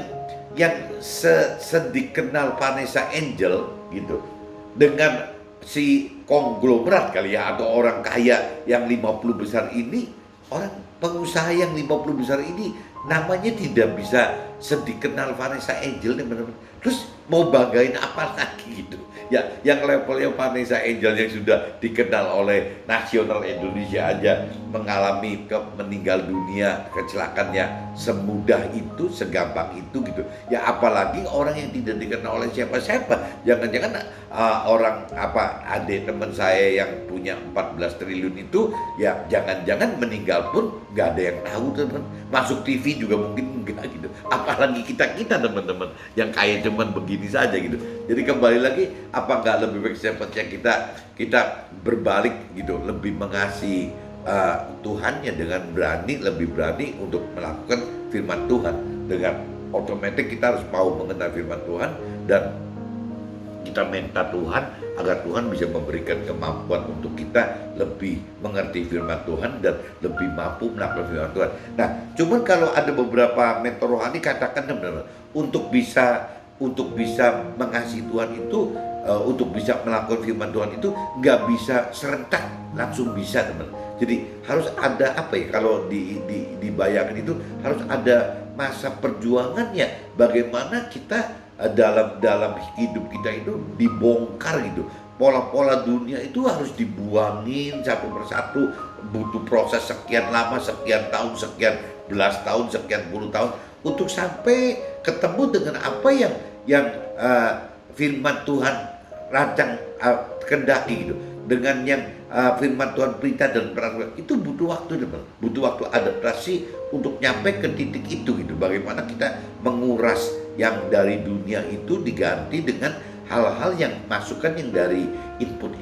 sedikenal Vanessa Angel gitu dengan si konglomerat kali ya, atau orang kaya yang 50 besar ini, orang pengusaha yang 50 besar ini namanya tidak bisa sedikenal Vanessa Angel, teman-teman. Terus mau banggain apa lagi gitu ya, yang levelnya Vanessa Angel yang sudah dikenal oleh nasional Indonesia aja mengalami meninggal dunia, kecelakaannya semudah itu, segampang itu gitu ya, apalagi orang yang tidak dikenal oleh siapa-siapa. Jangan-jangan orang adik teman saya yang punya 14 triliun itu ya jangan-jangan meninggal pun nggak ada yang tahu, teman. Masuk TV juga mungkin enggak gitu, apalagi kita teman-teman yang kaya cuman begini saja gitu. Jadi kembali lagi, apa nggak lebih baik sepertinya kita berbalik gitu, lebih mengasihi Tuhannya dengan lebih berani untuk melakukan firman Tuhan. Dengan otomatis kita harus mau mengenal firman Tuhan, dan kita minta Tuhan agar Tuhan bisa memberikan kemampuan untuk kita lebih mengerti firman Tuhan dan lebih mampu melakukan firman Tuhan. Nah, cuman kalau ada beberapa mentor rohani katakan, benar, untuk bisa mengasihi Tuhan itu, untuk bisa melakukan firman Tuhan itu nggak bisa serentak langsung bisa, teman. Jadi harus ada kalau dibayangkan itu harus ada masa perjuangannya. Bagaimana kita dalam hidup kita itu dibongkar gitu. Pola-pola dunia itu harus dibuangin satu persatu, butuh proses sekian lama, sekian tahun, sekian belas tahun, sekian puluh tahun untuk sampai ketemu dengan apa yang firman Tuhan rancang kendaki gitu. Dengan yang firman Tuhan perintah dan peraturan itu butuh waktu, teman. Butuh waktu adaptasi untuk nyampe ke titik itu gitu. Bagaimana kita menguras yang dari dunia itu diganti dengan hal-hal yang masukan yang dari input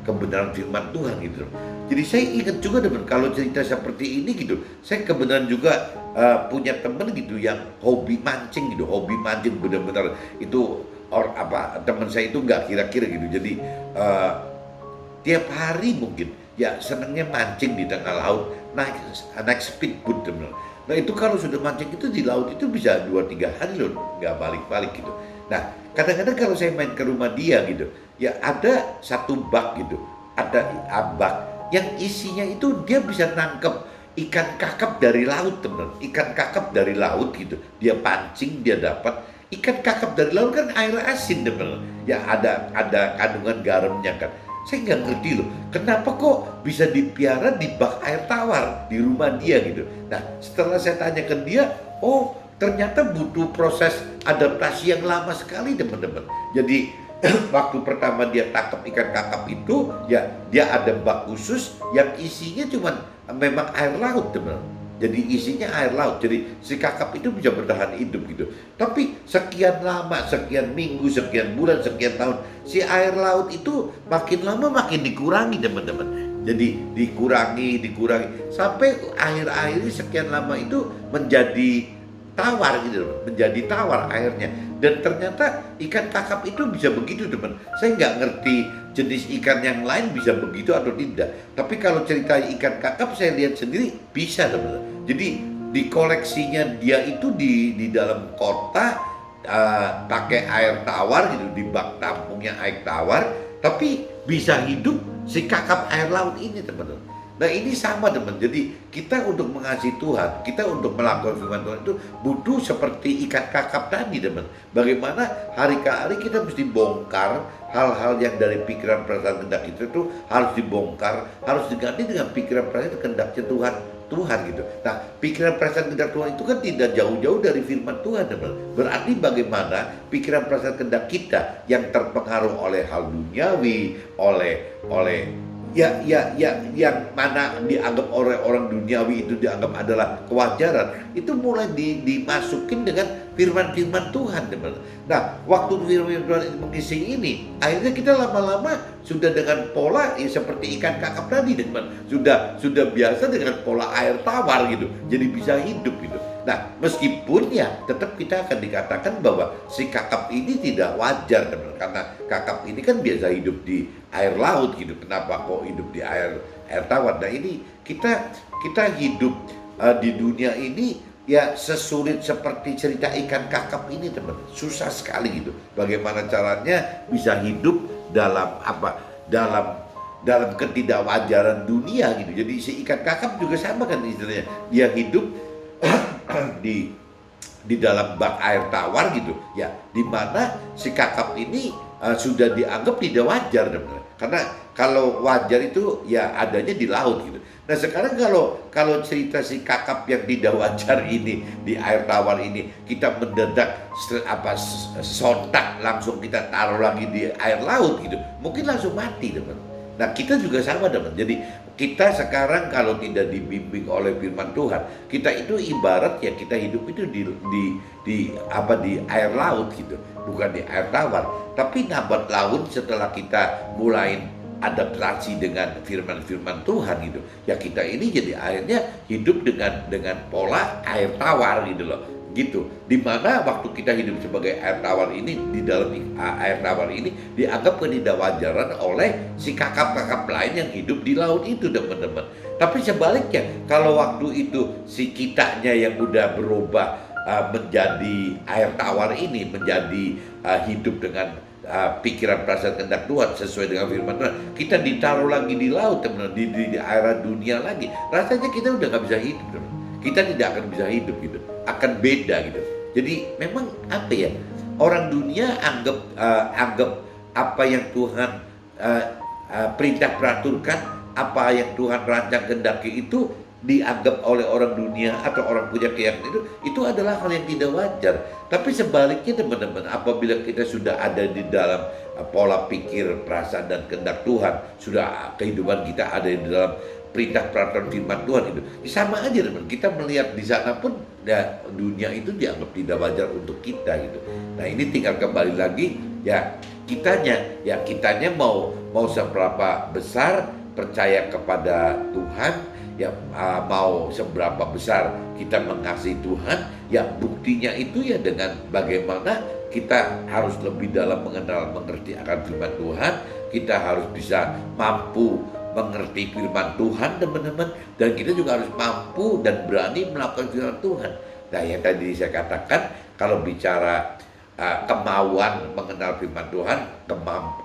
kebenaran firman Tuhan gitu. Jadi saya ingat juga, teman, kalau cerita seperti ini gitu, saya kebenaran juga punya teman gitu yang hobi mancing benar-benar itu teman saya itu nggak kira-kira gitu. Jadi tiap hari mungkin ya senangnya mancing di tengah laut, naik speedboat, teman. Nah itu kalau sudah mancing itu di laut itu bisa 2-3 hari loh, nggak balik-balik gitu. Nah kadang-kadang kalau saya main ke rumah dia gitu, ya ada satu bak gitu, ada bak yang isinya itu dia bisa nangkep ikan kakap dari laut, teman. Ikan kakap dari laut gitu, dia pancing, dia dapat ikan kakap dari laut, kan air asin, teman. Ya ada kandungan garamnya kan. Saya nggak ngerti loh, kenapa kok bisa dipiara di bak air tawar di rumah dia gitu. Nah setelah saya tanya ke dia, oh ternyata butuh proses adaptasi yang lama sekali, teman-teman. Jadi waktu pertama dia tangkap ikan kakap itu, ya dia ada bak khusus yang isinya cuman memang air laut, teman. Jadi isinya air laut, jadi si kakap itu bisa bertahan hidup gitu. Tapi sekian lama, sekian minggu, sekian bulan, sekian tahun, si air laut itu makin lama makin dikurangi, teman-teman. Jadi dikurangi sampai akhir-akhir sekian lama itu menjadi tawar gitu loh, menjadi tawar airnya. Dan ternyata ikan kakap itu bisa begitu teman. Saya nggak ngerti jenis ikan yang lain bisa begitu atau tidak. Tapi kalau cerita ikan kakap saya lihat sendiri bisa teman. Jadi di koleksinya dia itu di dalam kota pakai air tawar gitu, di bak tampungnya air tawar, tapi bisa hidup si kakap air laut ini teman-teman. Nah ini sama teman, jadi kita untuk mengasihi Tuhan, kita untuk melakukan firman Tuhan itu butuh seperti ikan kakap tadi teman. Bagaimana hari ke hari kita mesti bongkar hal-hal yang dari pikiran perasaan kehendak itu harus dibongkar, harus diganti dengan pikiran perasaan kehendaknya Tuhan gitu. Nah pikiran perasaan kehendak Tuhan itu kan tidak jauh-jauh dari firman Tuhan teman. Berarti bagaimana pikiran perasaan kehendak kita yang terpengaruh oleh hal duniawi, oleh yang mana dianggap oleh orang duniawi itu dianggap adalah kewajaran, itu mulai dimasukin dengan firman-firman Tuhan teman. Nah waktu firman Tuhan itu mengisi ini, akhirnya kita lama-lama sudah dengan pola seperti ikan kakap tadi teman, sudah biasa dengan pola air tawar gitu, jadi bisa hidup gitu. Nah meskipun ya tetap kita akan dikatakan bahwa si kakap ini tidak wajar teman, karena kakap ini kan biasa hidup di air laut gitu. Kenapa kok hidup di air tawar? Nah ini kita hidup di dunia ini ya sesulit seperti cerita ikan kakap ini teman, susah sekali gitu. Bagaimana caranya bisa hidup dalam dalam ketidakwajaran dunia gitu. Jadi si ikan kakap juga sama kan istilahnya, dia hidup di dalam bak air tawar gitu ya, dimana si kakap ini sudah dianggap tidak wajar teman. Karena kalau wajar itu ya adanya di laut gitu. Nah sekarang kalau cerita si kakap yang tidak wajar ini di air tawar ini, kita mendadak sontak langsung kita taruh lagi di air laut gitu, mungkin langsung mati teman. Nah kita juga sama teman. Jadi kita sekarang kalau tidak dibimbing oleh firman Tuhan, kita itu ibarat ya kita hidup itu di air laut gitu, bukan di air tawar. Tapi lambat laun setelah kita mulai adaptasi dengan firman-firman Tuhan gitu, ya kita ini jadi akhirnya hidup dengan pola air tawar gitu loh. Gitu, dimana waktu kita hidup sebagai air tawar ini, di dalam air tawar ini dianggap ketidakwajaran oleh si kakap-kakap lain yang hidup di laut itu teman-teman. Tapi sebaliknya kalau waktu itu si kitanya yang udah berubah menjadi air tawar ini, menjadi hidup dengan pikiran perasaan kehendak Tuhan sesuai dengan firman Tuhan, kita ditaruh lagi di laut teman-teman, di area dunia lagi, rasanya kita udah gak bisa hidup teman. Kita tidak akan bisa hidup gitu, akan beda gitu. Jadi memang apa ya, orang dunia anggap apa yang Tuhan perintah peraturkan, apa yang Tuhan rancang kehendaki itu dianggap oleh orang dunia atau orang punya keyakinan itu adalah hal yang tidak wajar. Tapi sebaliknya teman-teman, apabila kita sudah ada di dalam pola pikir, perasaan dan kehendak Tuhan, sudah kehidupan kita ada di dalam perintah peraturan firman Tuhan itu, sama aja teman. Kita melihat di sana pun ya, dunia itu dianggap tidak wajar untuk kita gitu. Nah ini tinggal kembali lagi ya kitanya mau seberapa besar percaya kepada Tuhan ya, mau seberapa besar kita mengasihi Tuhan ya, buktinya itu ya dengan bagaimana kita harus lebih dalam mengerti akan firman Tuhan. Kita harus bisa mampu mengerti firman Tuhan teman-teman, dan kita juga harus mampu dan berani melakukan firman Tuhan. Nah yang tadi saya katakan, kalau bicara kemauan mengenal firman Tuhan,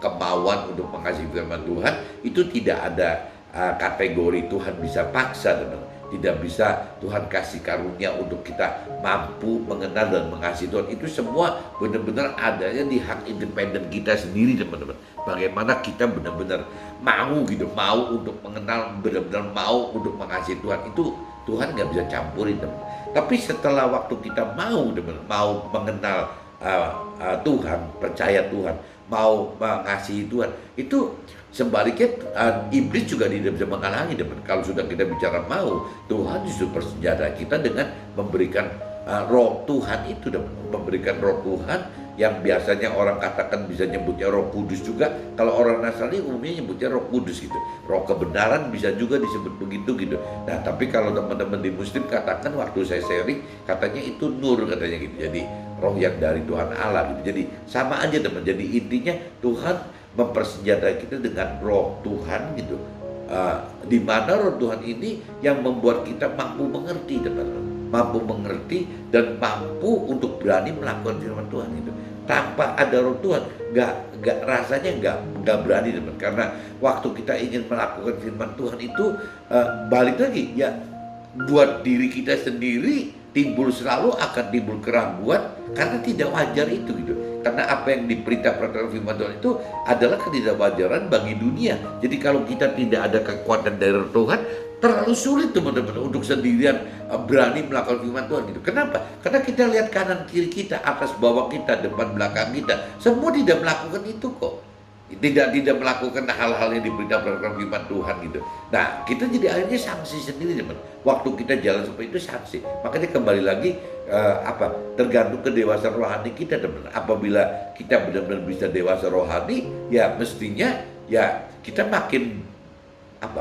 kemauan untuk mengasihi firman Tuhan, itu tidak ada kategori Tuhan bisa paksa teman. Tidak bisa Tuhan kasih karunia untuk kita mampu mengenal dan mengasihi Tuhan. Itu semua benar-benar adanya di hak independen kita sendiri teman-teman. Bagaimana kita benar-benar mau gitu, mau untuk mengenal, benar-benar mau untuk mengasihi Tuhan, itu Tuhan nggak bisa campurin teman. Tapi setelah waktu kita mau teman, mau mengenal Tuhan, percaya Tuhan, mau mengasihi Tuhan, itu sebaliknya iblis juga tidak bisa menghalangi teman. Kalau sudah kita bicara mau, Tuhan justru bersenjata kita dengan memberikan roh Tuhan itu, memberikan roh Tuhan yang biasanya orang katakan bisa nyebutnya Roh Kudus juga. Kalau orang Nasrani umumnya nyebutnya Roh Kudus gitu. Roh kebenaran bisa juga disebut begitu gitu. Nah, tapi kalau teman-teman di Muslim katakan waktu saya sharing katanya itu nur katanya gitu. Jadi roh yang dari Tuhan Allah gitu. Jadi sama aja teman. Jadi intinya Tuhan mempersenjatai kita dengan roh Tuhan gitu. Di mana roh Tuhan ini yang membuat kita mampu mengerti teman-teman. Mampu mengerti dan mampu untuk berani melakukan firman Tuhan itu. Tanpa ada roh Tuhan, rasanya nggak berani teman. Karena waktu kita ingin melakukan firman Tuhan itu balik lagi ya, buat diri kita sendiri selalu akan timbul keraguan karena tidak wajar itu gitu. Karena apa yang diperintahkan firman Tuhan itu adalah ketidakwajaran bagi dunia. Jadi kalau kita tidak ada kekuatan dari Tuhan, terlalu sulit teman-teman untuk sendirian berani melakukan firman Tuhan gitu. Kenapa? Karena kita lihat kanan kiri kita, atas bawah kita, depan belakang kita, semua tidak melakukan itu kok. Tidak melakukan hal-hal yang diberitakan firman Tuhan gitu. Nah, kita jadi akhirnya sanksi sendiri teman. Waktu kita jalan seperti itu sanksi. Makanya kembali lagi tergantung kedewasaan rohani kita teman. Apabila kita benar-benar bisa dewasa rohani, ya mestinya ya kita makin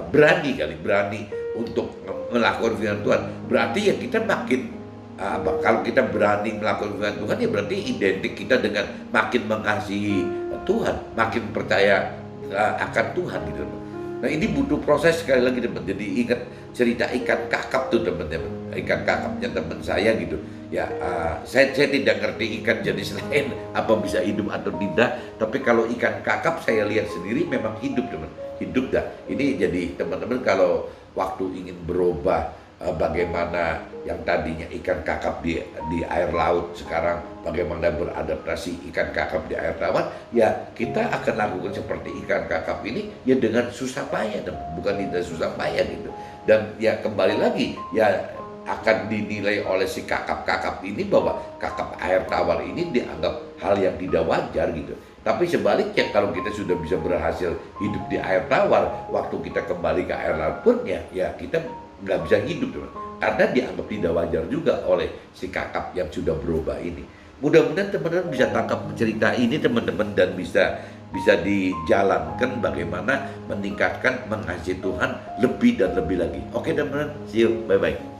berani untuk melakukan firman Tuhan. Berarti ya kita makin kalau kita berani melakukan firman Tuhan ya berarti identik kita dengan makin mengasihi Tuhan, makin percaya akan Tuhan gitu. Nah, ini butuh proses sekali lagi teman. Jadi ingat cerita ikan kakap tuh teman-teman. Ikan kakapnya teman saya gitu. Ya, saya tidak ngerti ikan jenis lain apa bisa hidup atau tidak. Tapi kalau ikan kakap saya lihat sendiri memang hidup teman. Hidup dah. Ini jadi teman-teman kalau waktu ingin berubah bagaimana yang tadinya ikan kakap di air laut sekarang bagaimana beradaptasi ikan kakap di air tawar, ya kita akan lakukan seperti ikan kakap ini ya dengan susah payah teman, bukan tidak susah payah gitu. Dan ya kembali lagi ya akan dinilai oleh si kakap-kakap ini bahwa kakap air tawar ini dianggap hal yang tidak wajar gitu. Tapi sebaliknya kalau kita sudah bisa berhasil hidup di air tawar, waktu kita kembali ke air laut pun ya kita nggak bisa hidup teman. Karena dianggap tidak wajar juga oleh si kakap yang sudah berubah ini. Mudah-mudahan teman-teman bisa tangkap cerita ini teman-teman dan bisa dijalankan bagaimana meningkatkan mengasihi Tuhan lebih dan lebih lagi. Oke teman-teman, see you, bye-bye.